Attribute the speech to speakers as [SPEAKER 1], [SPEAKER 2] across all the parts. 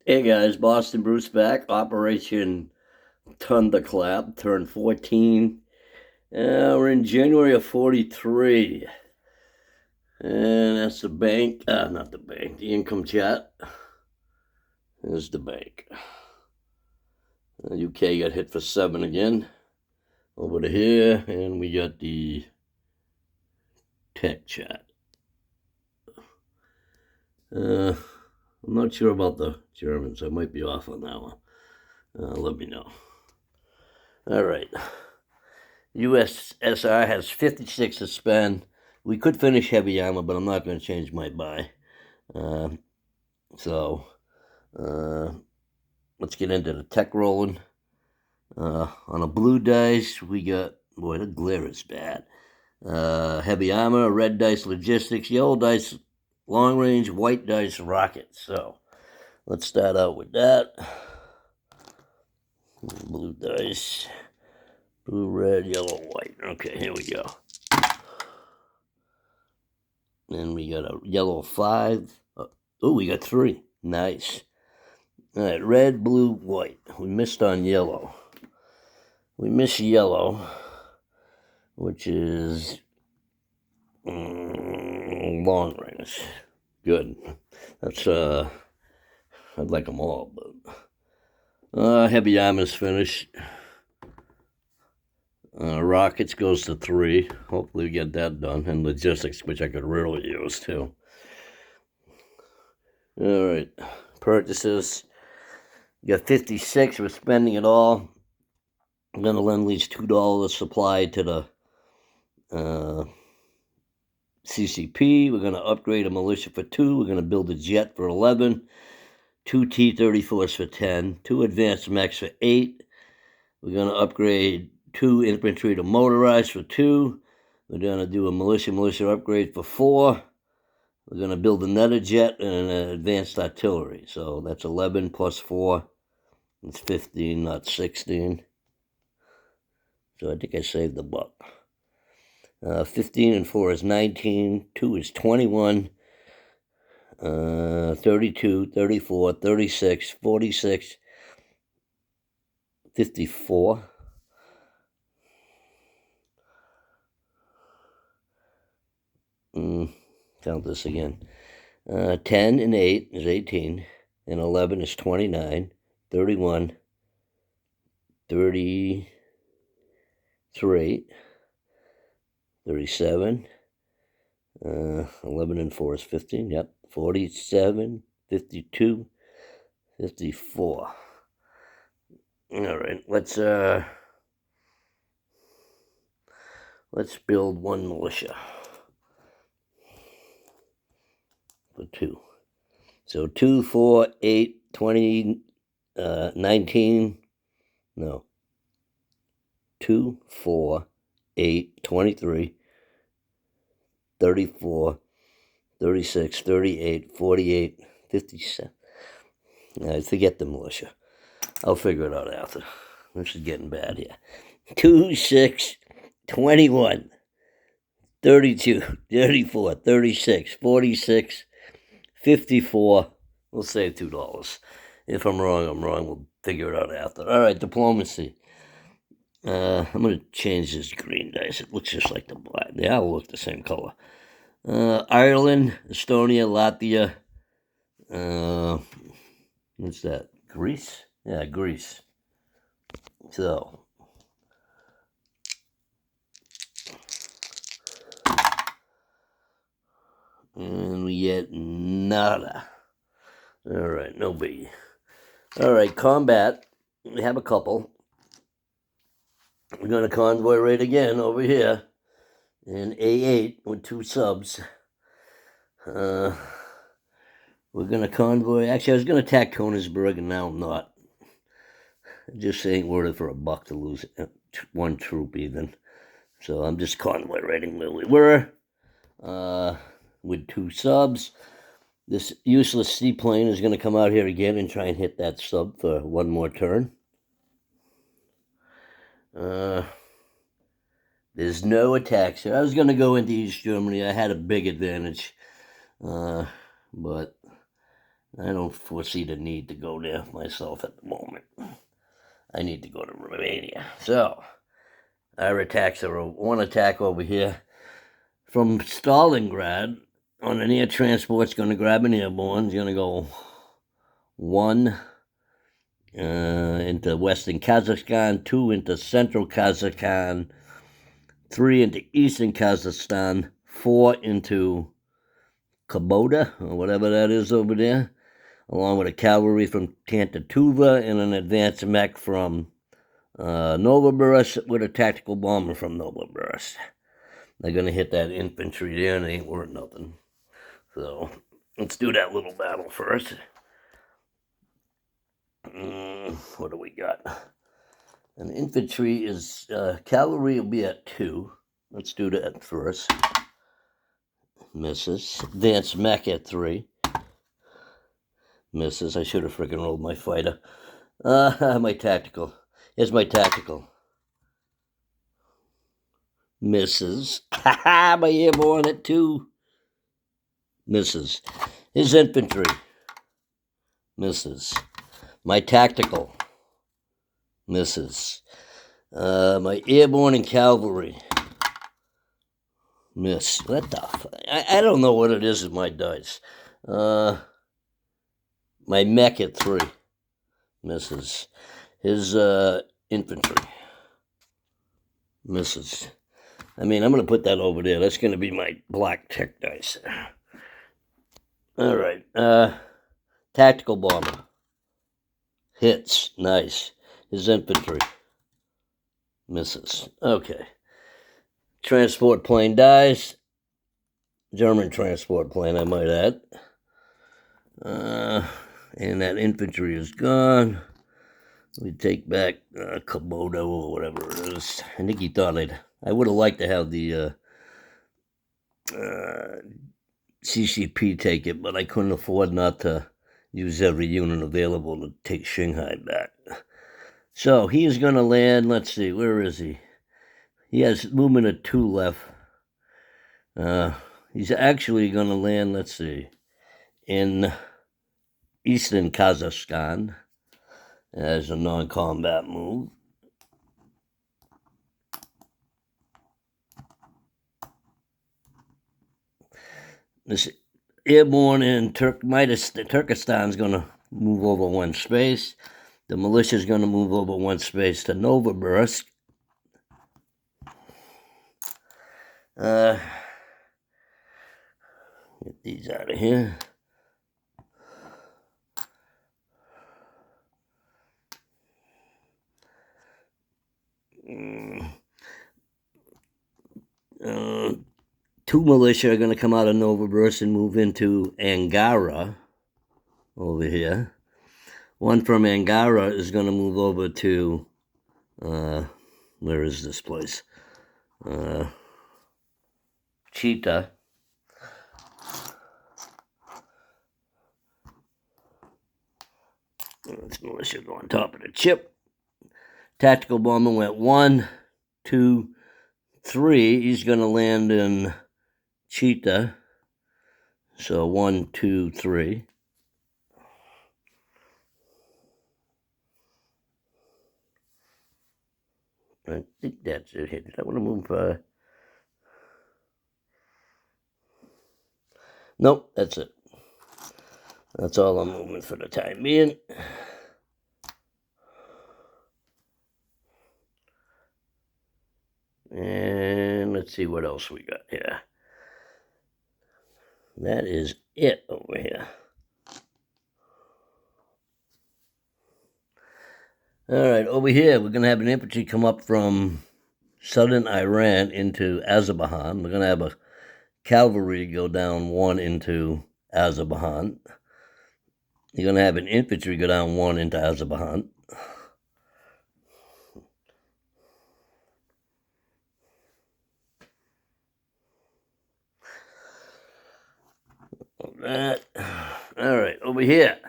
[SPEAKER 1] Hey guys, Boston Bruce back. Operation Thunderclap, turn 14. We're in January of 43. And that's the bank. Not the bank, the income chat. There's the bank. UK got hit for 7 again. Over to here, and we got the tech chat. I'm not sure about the Germans. I might be off on that one. Let me know. All right. USSR has 56 to spend. We could finish heavy armor, but I'm not going to change my buy. So let's get into the tech rolling. On a blue dice, we got, boy, the glare is bad. Heavy armor, red dice, logistics, yellow dice, long range, white dice, rockets. So let's start out with that. Blue dice, blue, red, yellow, white. Okay, here we go. Then we got a yellow 5. Oh, we got 3. Nice. All right, red, blue, white. We missed on yellow. We missed yellow, which is long range. Good. That's I'd like them all, but heavy armor's finished. Rockets goes to 3. Hopefully we get that done. And logistics, which I could really use too. All right, purchases. You got 56. We're spending it all. I'm going to lend at least $2 supply to the CCP. We're going to upgrade a militia for 2. We're going to build a jet for 11. 2 T-34s for 10. 2 advanced mechs for 8. We're going to upgrade 2 infantry to motorized for 2. We're going to do a militia upgrade for 4. We're going to build another jet and an advanced artillery. So that's 11 plus 4. It's 15, not 16. So I think I saved the buck. 15 and 4 is 19. 2 is 21. 32, 34, 36, 46, 54. Count this again. 10 and 8 is 18. And 11 is 29. 31, 33, 37. 11 and 4 is 15. Yep. 47, 52, 54. All right. Let's build 1 militia for 2. So 2, 4, 8, 20, 19. No. 2, 4, 8, 23, 34, 36, 38, 48, 57. I forget the militia. I'll figure it out after. This is getting bad here. 2, 6, 21, 32, 34, 36, 46, 54. We'll save $2. If I'm wrong, I'm wrong. We'll figure it out after. All right, diplomacy. I'm going to change this green dice. It looks just like the black. They all look the same color. Ireland, Estonia, Latvia. What's that? Greece? Yeah, Greece. So. And we get nada. All right, no biggie. All right, combat. We have a couple. We're going to convoy right again over here in A8 with 2 subs. We're going to convoy. Actually, I was going to attack Konigsberg, and now I'm not. Just ain't worth it for a buck to lose 1 troop even. So I'm just convoy raiding where we were with 2 subs. This useless seaplane is going to come out here again and try and hit that sub for 1 more turn. There's no attacks here. I was going to go into East Germany. I had a big advantage. But I don't foresee the need to go there myself at the moment. I need to go to Romania. So, our attacks are one attack over here from Stalingrad on an air transport's going to grab an airborne. It's going to go one into western Kazakhstan, 2 into central Kazakhstan, 3 into eastern Kazakhstan, 4 into Kaboda, or whatever that is over there, along with a cavalry from Tantatuva and an advanced mech from Novosibirsk with a tactical bomber from Novosibirsk. They're going to hit that infantry there, and they ain't worth nothing. So, let's do that little battle first. What do we got? An infantry is, cavalry will be at 2. Let's do that first. Misses. Advanced mech at 3. Misses. I should have freaking rolled my fighter. My tactical. Here's my tactical. Misses. Ha my airborne at 2. Misses. His infantry. Misses. My tactical. Misses. My airborne and cavalry. Miss. What the fuck? I don't know what it is with my dice. My mech at 3. Misses. His infantry. Misses. I mean, I'm going to put that over there. That's going to be my black tech dice. All right. Tactical bomber. Hits. Nice. His infantry. Misses. Okay. Transport plane dies. German transport plane, I might add. And that infantry is gone. We take back Komodo or whatever it is. I think he thought I would have liked to have the CCP take it, but I couldn't afford not to use every unit available to take Shanghai back. So he is going to land, let's see, where is he? He has movement of 2 left. He's actually going to land, let's see, in eastern Kazakhstan as a non-combat move. This airborne in Turkestan is going to move over 1 space. The militia is going to move over 1 space to Novosibirsk. Get these out of here. Two militia are going to come out of Novosibirsk and move into Angara over here. One from Angara is going to move over to, where is this place? Cheetah. This militia go on top of the chip. Tactical bomber went 1, 2, 3. He's going to land in Cheetah. So 1, 2, 3. I think that's it. Did I want to move? Nope, that's it. That's all I'm moving for the time being. And let's see what else we got here. That is it over here. All right, over here, we're going to have an infantry come up from southern Iran into Azerbaijan. We're going to have a cavalry go down 1 into Azerbaijan. You're going to have an infantry go down 1 into Azerbaijan. All right, over here.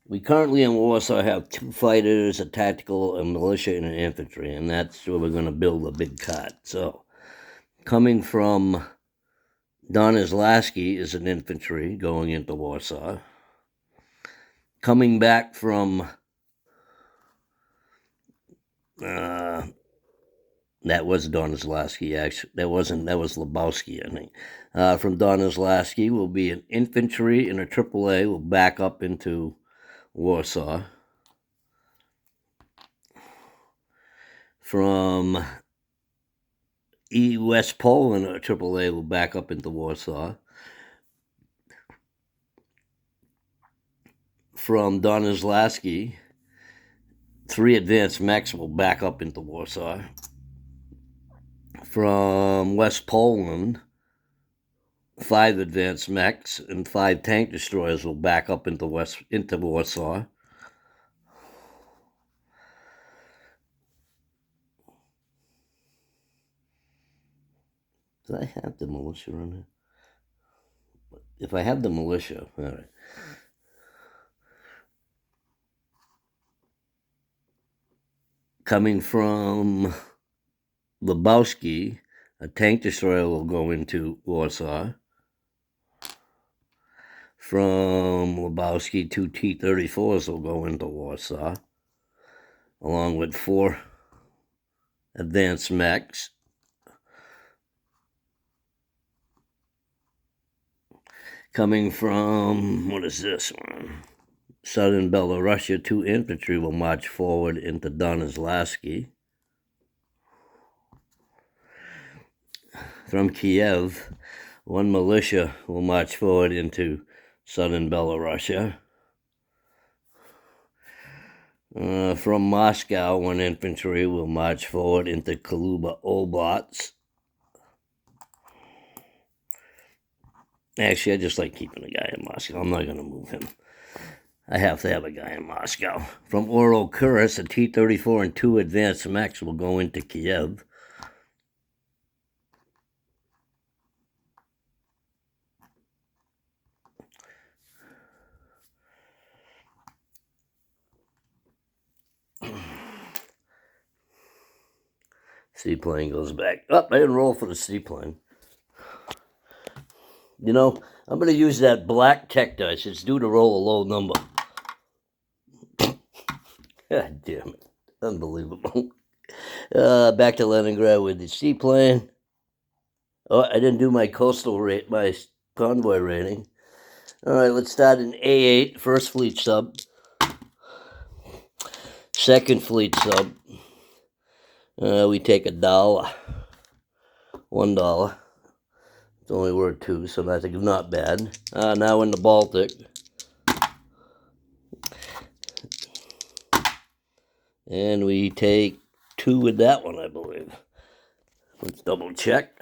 [SPEAKER 1] We currently in Warsaw have 2 fighters, a tactical, a militia, and an infantry, and that's where we're going to build a big cot. So, coming from Donizlaski is an infantry going into Warsaw. coming back from that was Donizlowski, actually. That was Lebowski, I think. From Donizlowski will be an infantry and a AAA will back up into Warsaw. From West Poland, a AAA will back up into Warsaw. From Donizlowski, 3 advanced mechs will back up into Warsaw. From West Poland, 5 advanced mechs and 5 tank destroyers will back up into Warsaw. Did I have the militia on there? If I have the militia, all right. Coming from Lebowski, a tank destroyer will go into Warsaw. From Lebowski, 2 T-34s will go into Warsaw, along with 4 advanced mechs. Coming from, what is this one? Southern Belarusia, 2 infantry will march forward into Donizlowski. From Kiev, 1 militia will march forward into southern Belarusia. From Moscow, 1 infantry will march forward into Kaluba Oblast. Actually, I just like keeping a guy in Moscow. I'm not going to move him. I have to have a guy in Moscow. From Oro-Kursk, a T-34 and 2 advanced mechs will go into Kiev. Seaplane goes back. Oh, I didn't roll for the seaplane. You know, I'm going to use that black tech dice. It's due to roll a low number. God damn it. Unbelievable. Back to Leningrad with the seaplane. Oh, I didn't do my coastal rate, my convoy rating. All right, let's start in A8, first fleet sub. Second fleet sub. We take $1. $1. It's only worth 2, so that's not bad. Now in the Baltic. And we take 2 with that one, I believe. Let's double check.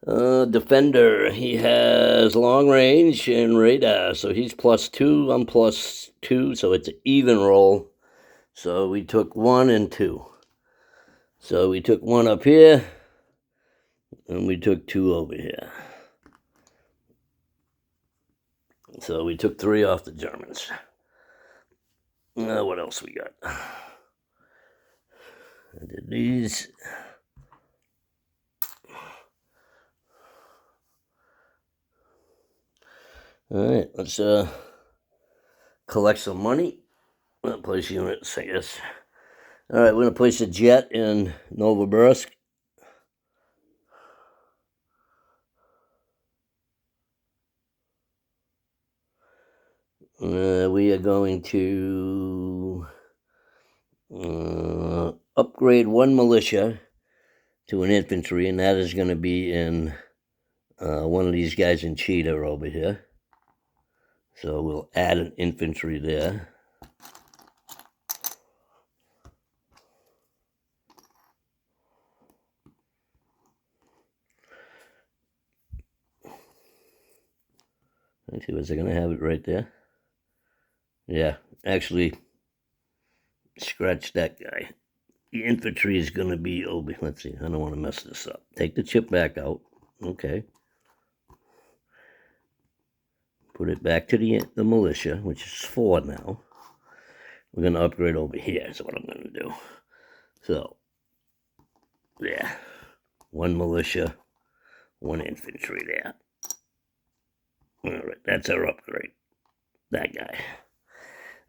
[SPEAKER 1] Defender, he has long range and radar, so he's +2, I'm +2, so it's an even roll. So we took 1 and 2. So we took 1 up here, and we took 2 over here. So we took 3 off the Germans. What else we got? I did these. All right, let's collect some money. We're going to place units, I guess. All right, we're going to place a jet in Novosibirsk. We are going to upgrade 1 militia to an infantry, and that is going to be in one of these guys in Cheetah over here. So we'll add an infantry there. Let's see, was I going to have it right there? Yeah, actually, scratch that guy. The infantry is going to be over. Let's see, I don't want to mess this up. Take the chip back out. Okay. Put it back to the militia, which is 4 now. We're going to upgrade over here, is what I'm going to do. So, yeah. 1 militia, 1 infantry there. All right, that's our upgrade. That guy.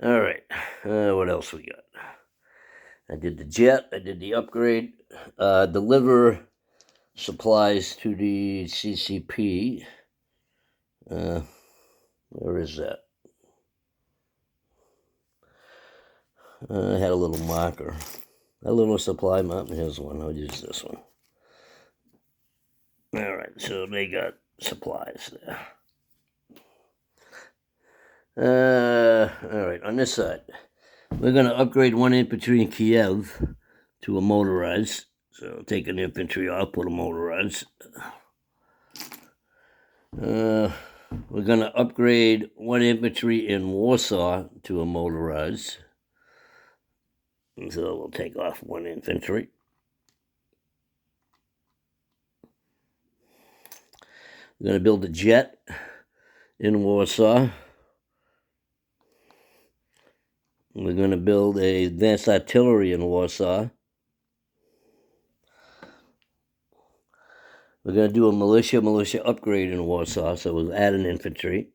[SPEAKER 1] All right. What else we got? I did the jet. I did the upgrade. Deliver supplies to the CCP. Where is that? I had a little marker. A little supply map. Here's one. I'll use this one. All right. So they got supplies there. All right. On this side, we're going to upgrade one infantry in Kiev to a motorized. So take an infantry off, put a motorized. We're going to upgrade one infantry in Warsaw to a motorized. So we'll take off one infantry. We're going to build a jet in Warsaw. We're going to build a advanced artillery in Warsaw. We're going to do a militia upgrade in Warsaw, so we'll add an infantry.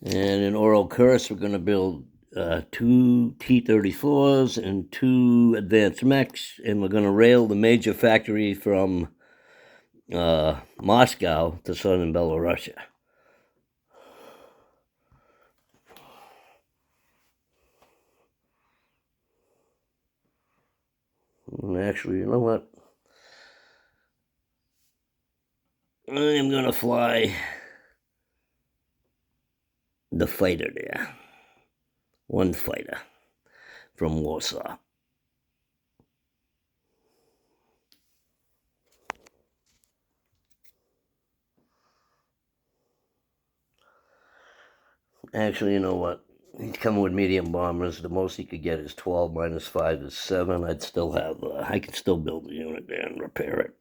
[SPEAKER 1] And in Oral Kursk, we're going to build 2 T-34s and 2 advanced mechs, and we're going to rail the major factory from Moscow to southern Belarus. Actually, you know what? I'm going to fly the fighter there. One fighter from Warsaw. Actually, you know what? He's coming with medium bombers. The most he could get is 12 minus 5 is 7. I'd still have, I could still build the unit there and repair it.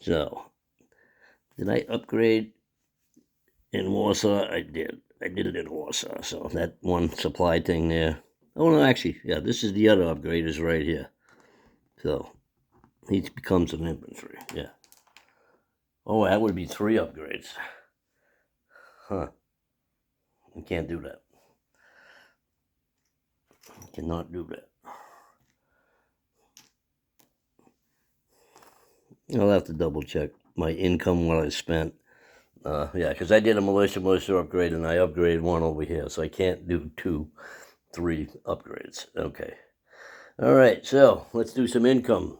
[SPEAKER 1] So, did I upgrade in Warsaw? I did. I did it in Warsaw. So that one supply thing there. Oh, no, actually, yeah, this is the other upgrade is right here. So, he becomes an infantry, yeah. Oh, that would be 3 upgrades. Huh. I can't do that. I cannot do that. I'll have to double check my income, what I spent. Yeah, because I did a militia upgrade, and I upgraded one over here, so I can't do 2, 3 upgrades. Okay. All right, so let's do some income.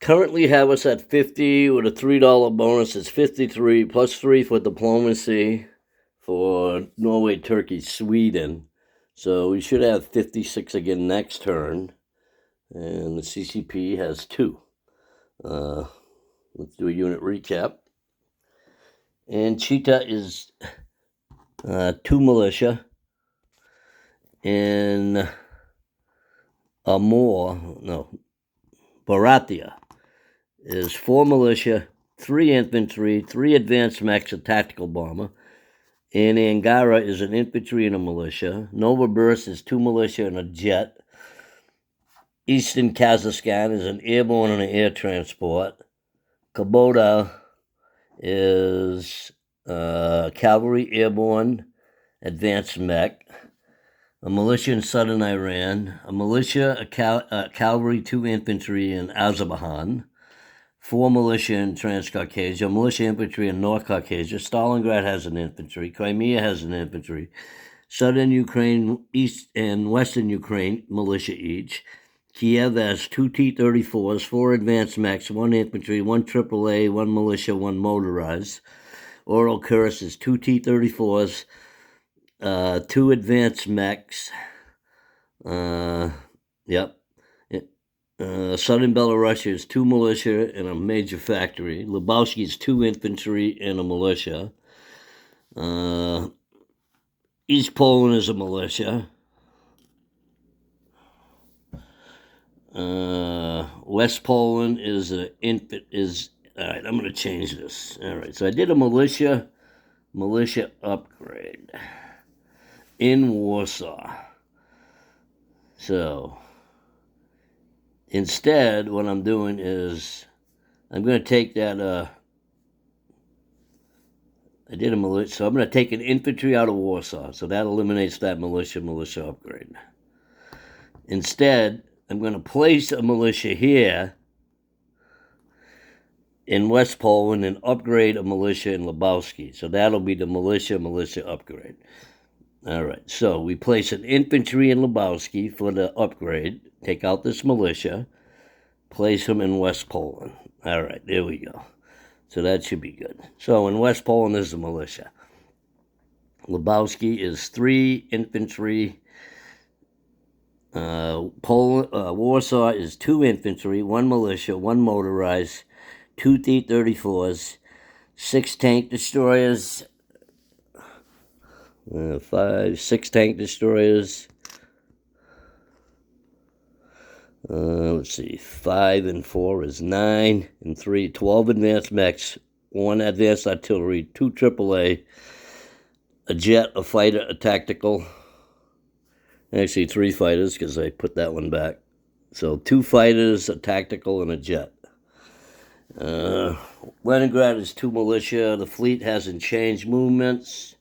[SPEAKER 1] Currently have us at 50 with a $3 bonus. It's 53 plus 3 for diplomacy for Norway, Turkey, Sweden. So we should have 56 again next turn. And the CCP has 2. Let's do a unit recap. And Cheetah is 2 militia. And Baratia is 4 militia, 3 infantry, 3 advanced mechs, a tactical bomber. And Angara is an infantry and a militia. Novosibirsk is 2 militia and a jet. Eastern Kazakhstan is an airborne and an air transport. Kubota is cavalry, airborne, advanced mech. A militia in southern Iran. A militia, a cavalry, 2 infantry in Azerbaijan. 4 militia in Transcaucasia. Militia infantry in North Caucasia. Stalingrad has an infantry. Crimea has an infantry. Southern Ukraine, East and Western Ukraine, militia each. Kiev has 2 T-34s, 4 advanced mechs, 1 infantry, 1 AAA, 1 militia, 1 motorized. Oral Kursk is 2 T-34s, 2 advanced mechs. Yep. Southern Belarus is 2 militia and a major factory. Lubavsky is 2 infantry and a militia. East Poland is a militia. West Poland is all right. I'm going to change this. All right, so I did a militia upgrade in Warsaw. So instead, what I'm doing is I'm going to take that I did a militia, so I'm going to take an infantry out of Warsaw, so that eliminates that militia upgrade. Instead, I'm going to place a militia here in West Poland and upgrade a militia in Lebowski. So that'll be the militia upgrade. All right, so we place an infantry in Lebowski for the upgrade. Take out this militia. Place them in West Poland. All right, there we go. So that should be good. So in West Poland is the militia. Lebowski is 3 infantry. Warsaw is 2 infantry, 1 militia, 1 motorized, 2 T-34s, 6 tank destroyers, 6 tank destroyers. Let's see, 5 and 4 is 9, and 3, 12 advanced mechs, 1 advanced artillery, 2 AAA, a jet, a fighter, a tactical. Actually, 3 fighters, because I put that one back. So 2 fighters, a tactical, and a jet. Leningrad is 2 militia. The fleet hasn't changed movements.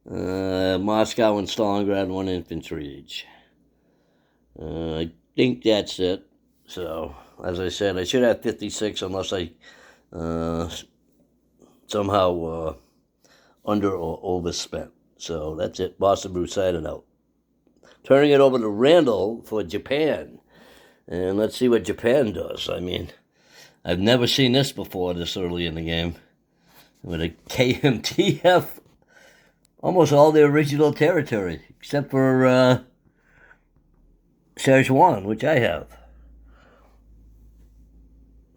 [SPEAKER 1] Moscow and Stalingrad, 1 infantry each. I think that's it. So, as I said, I should have 56 unless I somehow under or overspent. So that's it. Boston Brew signing out. Turning it over to Randall for Japan. And let's see what Japan does. I mean, I've never seen this before this early in the game. With a KMTF, almost all the original territory, except for Szechuan, which I have.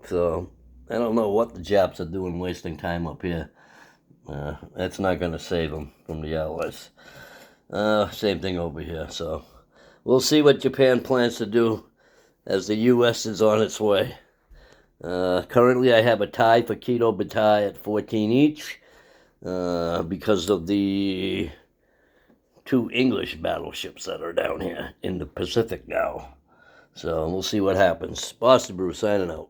[SPEAKER 1] So, I don't know what the Japs are doing wasting time up here. That's not going to save them from the Allies. Same thing over here. So, we'll see what Japan plans to do as the U.S. is on its way. Currently, I have a tie for Keto Batai at 14 each because of the 2 English battleships that are down here in the Pacific now. So we'll see what happens. Boston Brew signing out.